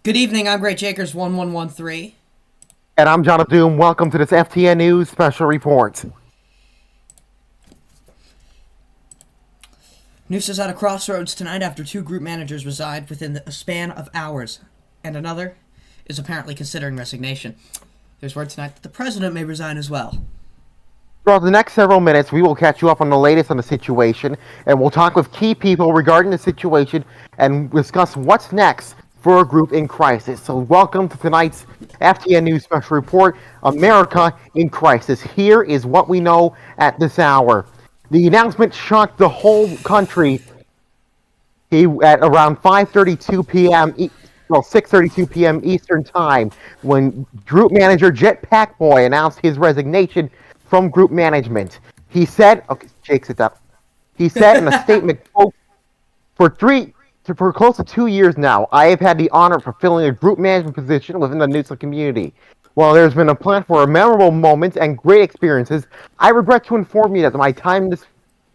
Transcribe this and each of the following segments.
Good evening, I'm Great Jakers 1113. And I'm John of Doom. Welcome to this FTN News Special Report. nUSA's at a crossroads tonight after two group managers resigned within a span of hours, and another is apparently considering resignation. There's word tonight that the president may resign as well. Throughout the next several minutes, we will catch you up on the latest on the situation, and we'll talk with key people regarding the situation and discuss what's next for a group in crisis. So welcome to tonight's FTN News Special Report, America in Crisis. Here is what we know at this hour. The announcement shocked the whole country at around 5:32 p.m. 6:32 p.m. Eastern Time when Group Manager Jetpack Boy announced his resignation from group management. He said, "Okay, Jake, sit up." He said in a statement, quote, for close to 2 years now, I have had the honor of fulfilling a group management position within the nUSA community. While there's been a plan for memorable moments and great experiences, I regret to inform you that my time in this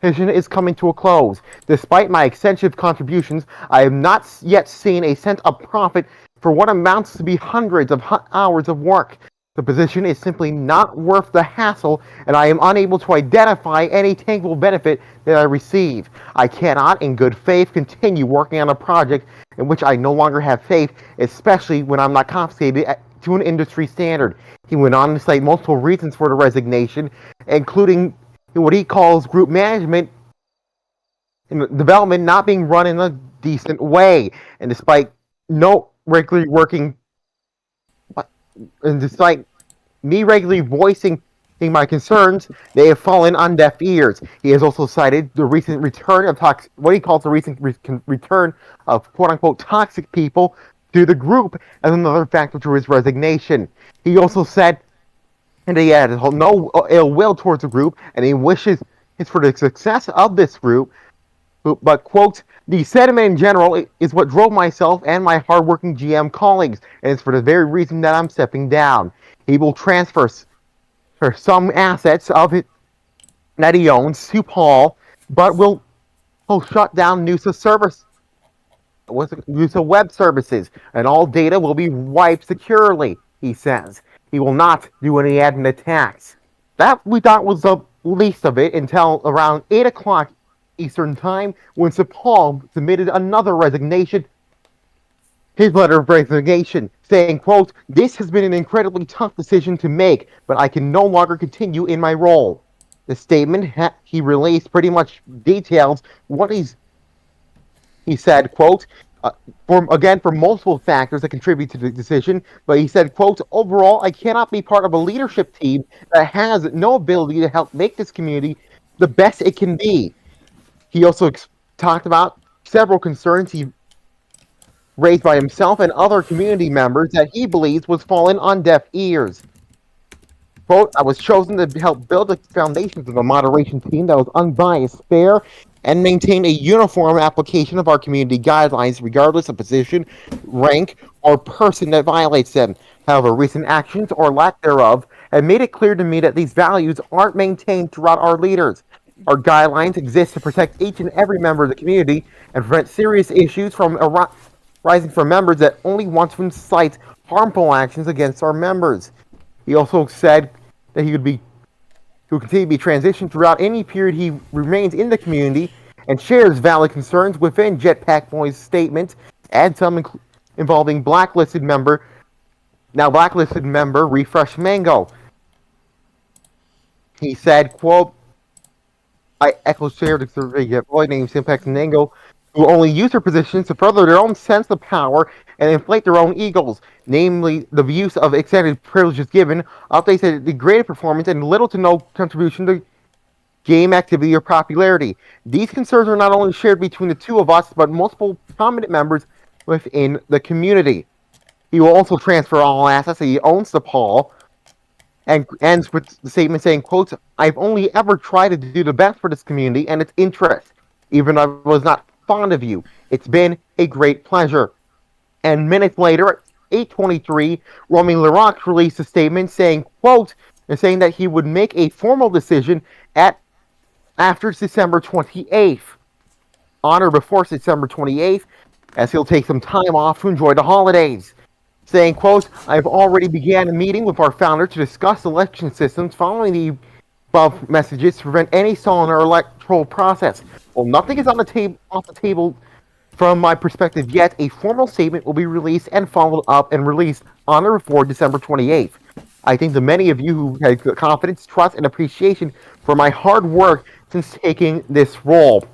position is coming to a close. Despite my extensive contributions, I have not yet seen a cent of profit for what amounts to be hundreds of hours of work. The position is simply not worth the hassle, and I am unable to identify any tangible benefit that I receive. I cannot, in good faith, continue working on a project in which I no longer have faith, especially when I'm not compensated to an industry standard. He went on to cite multiple reasons for the resignation, including what he calls group management and development not being run in a decent way. And despite no regularly working, and despite me regularly voicing my concerns, they have fallen on deaf ears. He has also cited the recent return of what he calls the recent return of quote-unquote toxic people to the group as another factor to his resignation. He also said, and he had no ill will towards the group, and he wishes for the success of this group. But, quote, the sentiment in general is what drove myself and my hardworking GM colleagues, and it's for the very reason that I'm stepping down. He will transfer for some assets of it that he owns to Paul, but he'll shut down nUSA nUSA web services, and all data will be wiped securely, he says. He will not do any admin attacks. That we thought was the least of it until around 8 o'clock Eastern Time when Sir Paul submitted another resignation, his letter of resignation, saying, quote, this has been an incredibly tough decision to make, but I can no longer continue in my role. The statement he released pretty much details what he said, quote, for multiple factors that contribute to the decision, but he said, quote, overall, I cannot be part of a leadership team that has no ability to help make this community the best it can be. He also talked about several concerns he raised by himself and other community members that he believes was falling on deaf ears. Quote, I was chosen to help build the foundations of a moderation team that was unbiased, fair, and maintain a uniform application of our community guidelines regardless of position, rank, or person that violates them. However, recent actions or lack thereof have made it clear to me that these values aren't maintained throughout our leaders. Our guidelines exist to protect each and every member of the community and prevent serious issues from arising from members that only want to incite harmful actions against our members. He also said that he will continue to be transitioned throughout any period he remains in the community and shares valid concerns within Jetpack Boy's statement and some involving blacklisted member Refresh Mango. He said, quote, I echo shared the survey boy named Simpex and Nango, who only use their positions to further their own sense of power and inflate their own egos, namely the use of extended privileges given, updates that degraded performance, and little to no contribution to game activity or popularity. These concerns are not only shared between the two of us, but multiple prominent members within the community. He will also transfer all assets that he owns to Paul, and ends with the statement saying, quote, I've only ever tried to do the best for this community and its interests, even though I was not fond of you. It's been a great pleasure. And minutes later, at 8:23, Romy Leroux released a statement saying, quote, and saying that he would make a formal decision after December 28th, on or before December 28th, as he'll take some time off to enjoy the holidays. saying, quote, "I've already began a meeting with our founder to discuss election systems following the above messages to prevent any stall in our electoral process. Well, nothing is on the off the table from my perspective yet. A formal statement will be released and followed up and released on or before December 28th. I think the many of you who had confidence, trust, and appreciation for my hard work since taking this role."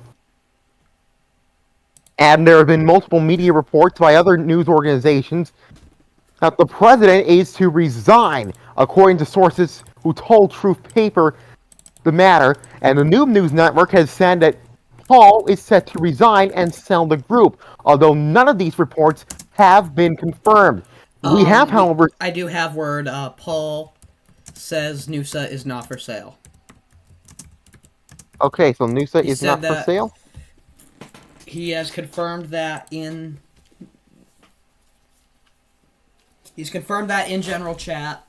And there have been multiple media reports by other news organizations that the president is to resign, according to sources who told Truth Paper the matter. And the Noob News Network has said that Paul is set to resign and sell the group, although none of these reports have been confirmed. We have, however... I do have word. Paul says nUSA is not for sale. Okay, so nUSA is not for sale? He has confirmed that in... He's confirmed that in general chat.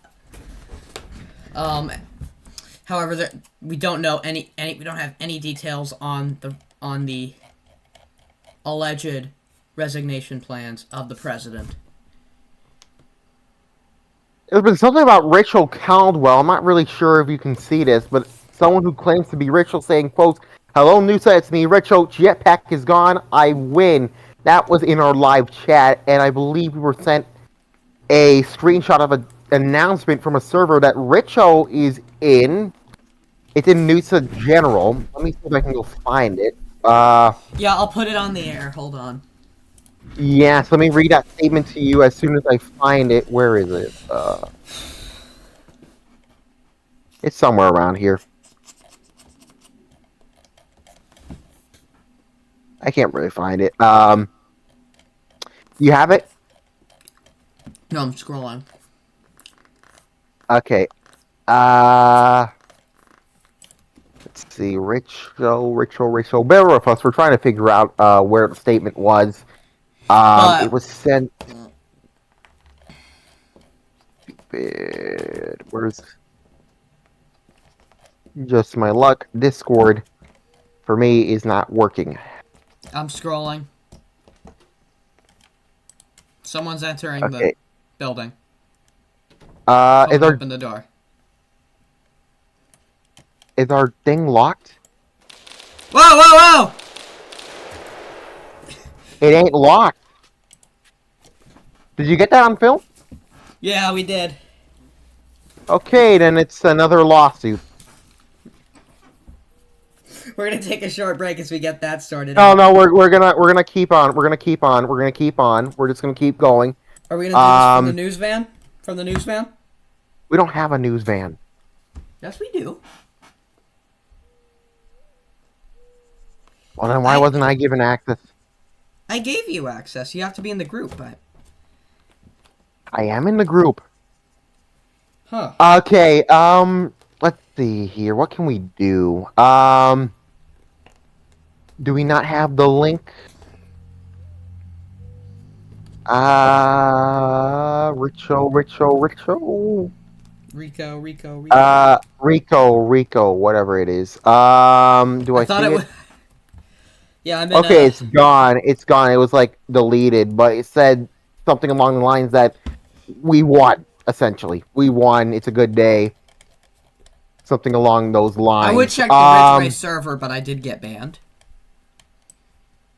However, we don't know any we don't have any details on the alleged resignation plans of the president. There's been something about Rachel Caldwell. I'm not really sure if you can see this, but someone who claims to be Rachel saying, quote, "Hello, nUSA, it's me, Rachel. Jetpack is gone. I win." That was in our live chat, and I believe we were sent a screenshot of an announcement from a server that Richo is in. It's in nUSA General. Let me see if I can go find it. Yeah, I'll put it on the air. Hold on. Yes, let me read that statement to you as soon as I find it. Where is it? It's somewhere around here. I can't really find it. You have it? No, I'm scrolling. Okay. Let's see. Rachel. Bear with us. We're trying to figure out where the statement was. It was sent. Where's just my luck? Discord for me is not working. I'm scrolling. Someone's entering the building. Open the door. Is our thing locked? Whoa! It ain't locked. Did you get that on film? Yeah, we did. Okay, then it's another lawsuit. We're gonna take a short break as we get that started. No, we're gonna keep on. We're just gonna keep going. Are we gonna do this from the news van? From the news van? We don't have a news van. Yes, we do. Well, then why wasn't I given access? I gave you access. You have to be in the group, but... I am in the group. Huh. Okay, let's see here. What can we do? Do we not have the link? Richo. Rico, whatever it is. Do I thought see it it? was... Yeah, I'm in Okay, it's gone. It's gone. It was like deleted, but it said something along the lines that we won, essentially. We won. It's a good day. Something along those lines. I would check the Ridgeway server, but I did get banned.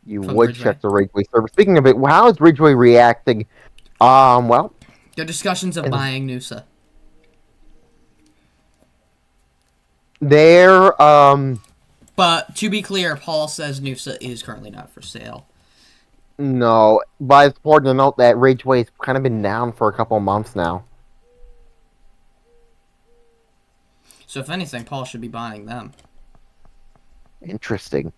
You would check the Ridgeway server. Speaking of it, how is Ridgeway reacting? Well... There are discussions of buying nUSA. They're, But, to be clear, Paul says nUSA is currently not for sale. No, but it's important to note that Ridgeway's kind of been down for a couple of months now. So if anything, Paul should be buying them. Interesting.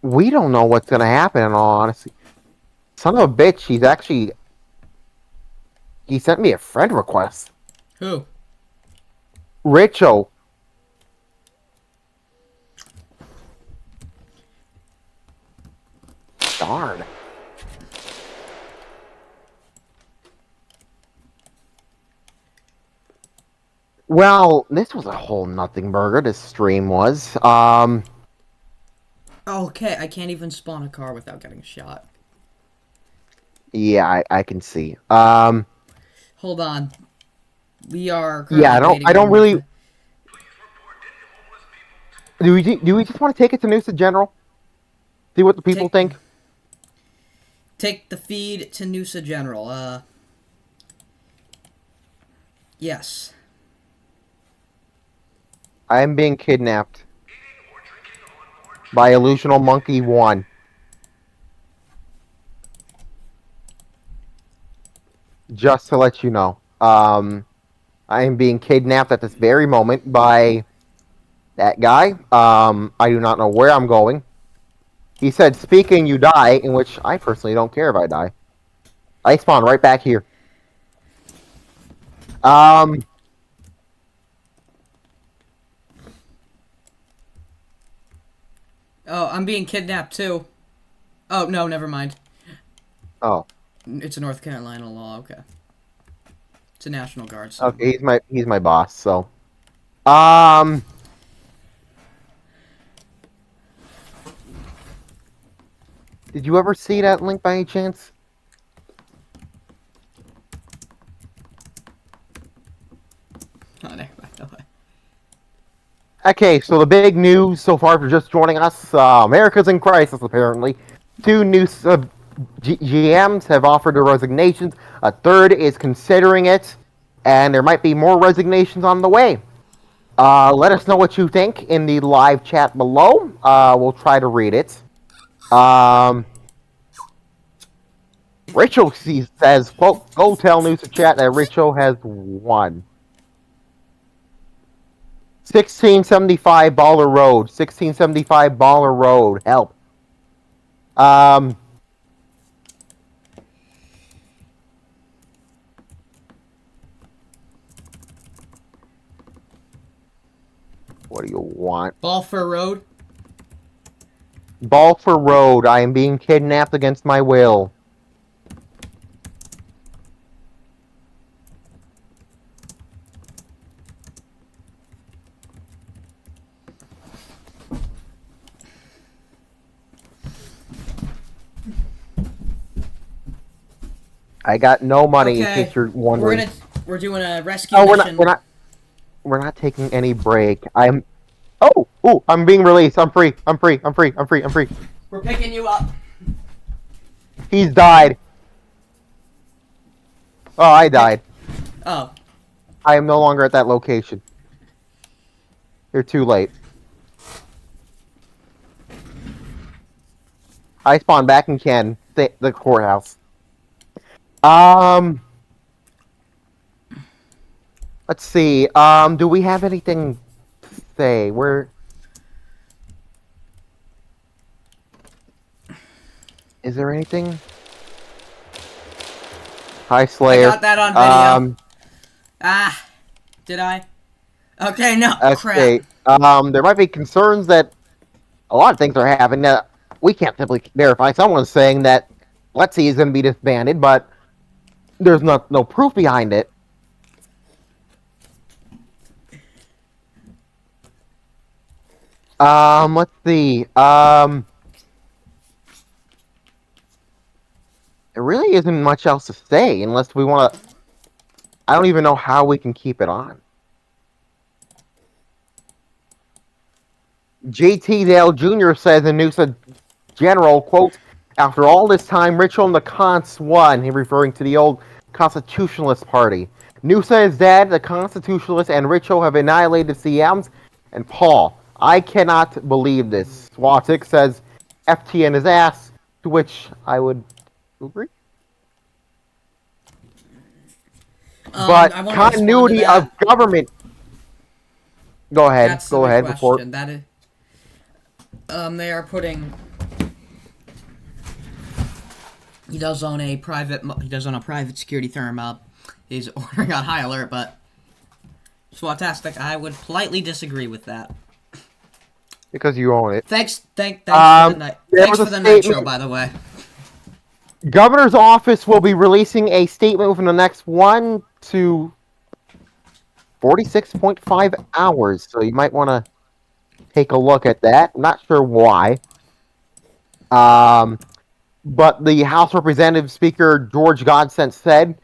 We don't know what's gonna happen in all honesty. Son of a bitch, he sent me a friend request. Who? Richo. Darn. Well, this was a whole nothing burger. This stream was. Okay, I can't even spawn a car without getting shot. Yeah, I can see. Hold on. We are Yeah, currently waiting I don't on really. Do we just want to take it to nUSA General? See what the people think. Take the feed to nUSA General. Yes. I am being kidnapped by Illusional Monkey 1. Just to let you know. I am being kidnapped at this very moment by that guy. I do not know where I'm going. He said, speaking, you die, in which I personally don't care if I die. I spawn right back here. Oh, I'm being kidnapped too. Oh, no, never mind. Oh. It's a North Carolina law, okay. It's a National Guard. So. Okay, he's my boss, so. Did you ever see that link by any chance? Oh, there, by the way. Okay, so the big news so far, if you're just joining us, America's in crisis, apparently. 2 new GMs have offered their resignations. A third is considering it. And there might be more resignations on the way. Let us know what you think in the live chat below. We'll try to read it. Rachel says, quote, go tell nUSA chat that Rachel has won. 1675 Baller Road. 1675 Baller Road. Help. What do you want? Balfour Road? Balfour Road. I am being kidnapped against my will. I got no money, Okay. in case you're wondering. We're doing a rescue mission. We're not taking any break. I'm being released. I'm free. I'm free. We're picking you up. He's died. Oh, I died. Oh. I am no longer at that location. You're too late. I spawned back in the courthouse. Let's see. Do we have anything to say? Is there anything? Hi, Slayer. I got that on video. Did I? Okay, no. Okay. Crap. There might be concerns that a lot of things are happening that we can't simply verify. Someone's saying that Let's See is going to be disbanded, but there's no proof behind it. Let's see. There really isn't much else to say unless we want to. I don't even know how we can keep it on. JT Dale Jr. says in nUSA General, quote, after all this time, Rachel and the Cons won. He referring to the old Constitutionalist Party. nUSA is dead. The Constitutionalists and Rachel have annihilated CMs and Paul. I cannot believe this. Swatik says FTN is ass, to which I would agree. But continuity of government. Go ahead. That's go ahead. Before that is, they are putting. He does own a private security firm. He's ordering on high alert, but Swatastic, I would politely disagree with that. Because you own it. Thanks for the nitro, by the way. Governor's office will be releasing a statement within the next 1 to 46.5 hours. So you might want to take a look at that. I'm not sure why. But the House Representative Speaker George Godsent said,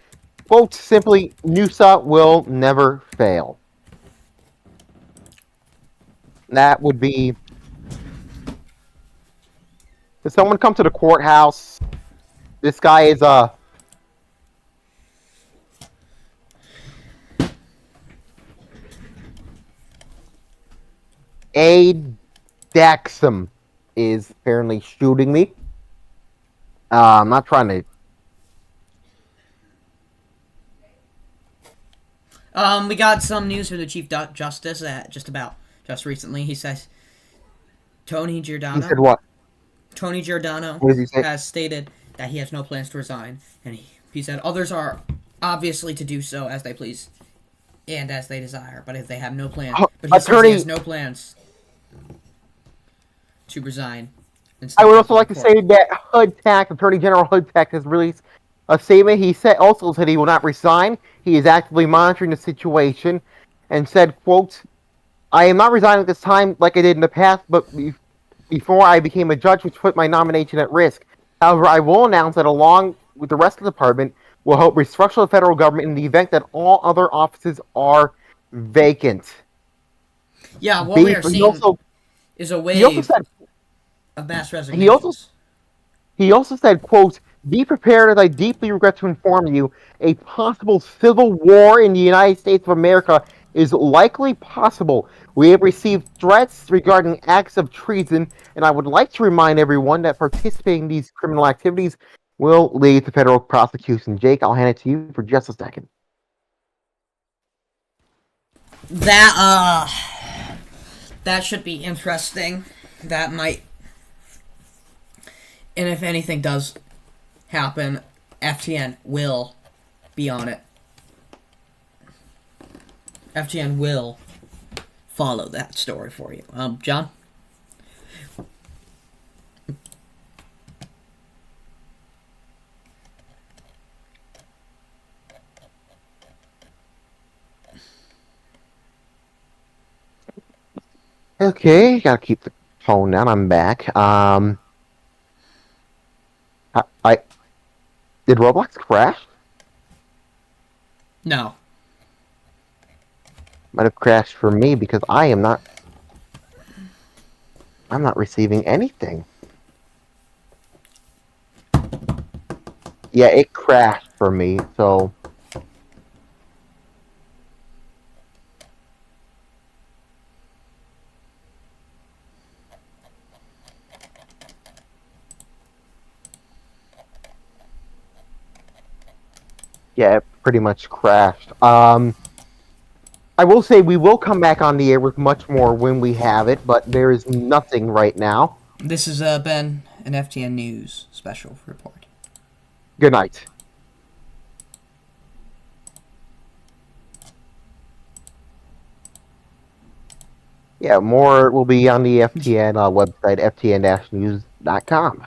quote, simply, nUSA will never fail. That would be... Did someone come to the courthouse? This guy is Dexum is apparently shooting me. I'm not trying to... We got some news from the Chief Justice just recently. He says Tony Giordano. He said what? Tony Giordano What does he say? has stated that he has no plans to resign, and he said others are obviously to do so as they please and as they desire, but if they have no plans, but he says he has no plans to resign. I would also like to say that Attorney General Hoodtack has released a statement. He also said he will not resign. He is actively monitoring the situation and said, quote, I am not resigning at this time like I did in the past, but before I became a judge, which put my nomination at risk. However, I will announce that along with the rest of the department, will help restructure the federal government in the event that all other offices are vacant. Yeah, what we are seeing is a wave of mass resignations. He also said, quote, be prepared as I deeply regret to inform you, a possible civil war in the United States of America is likely possible. We have received threats regarding acts of treason, and I would like to remind everyone that participating in these criminal activities will lead to federal prosecution. Jake, I'll hand it to you for just a second. That should be interesting. That might... And if anything does happen, FTN will be on it. FTN will follow that story for you. John? Okay, gotta keep the phone down. I'm back. Did Roblox crash? No. Might have crashed for me because I'm not receiving anything. Yeah, it crashed for me, so... Yeah, it pretty much crashed. I will say we will come back on the air with much more when we have it, but there is nothing right now. This has been an FTN News special report. Good night. Yeah, more will be on the FTN website, ftn-news.com.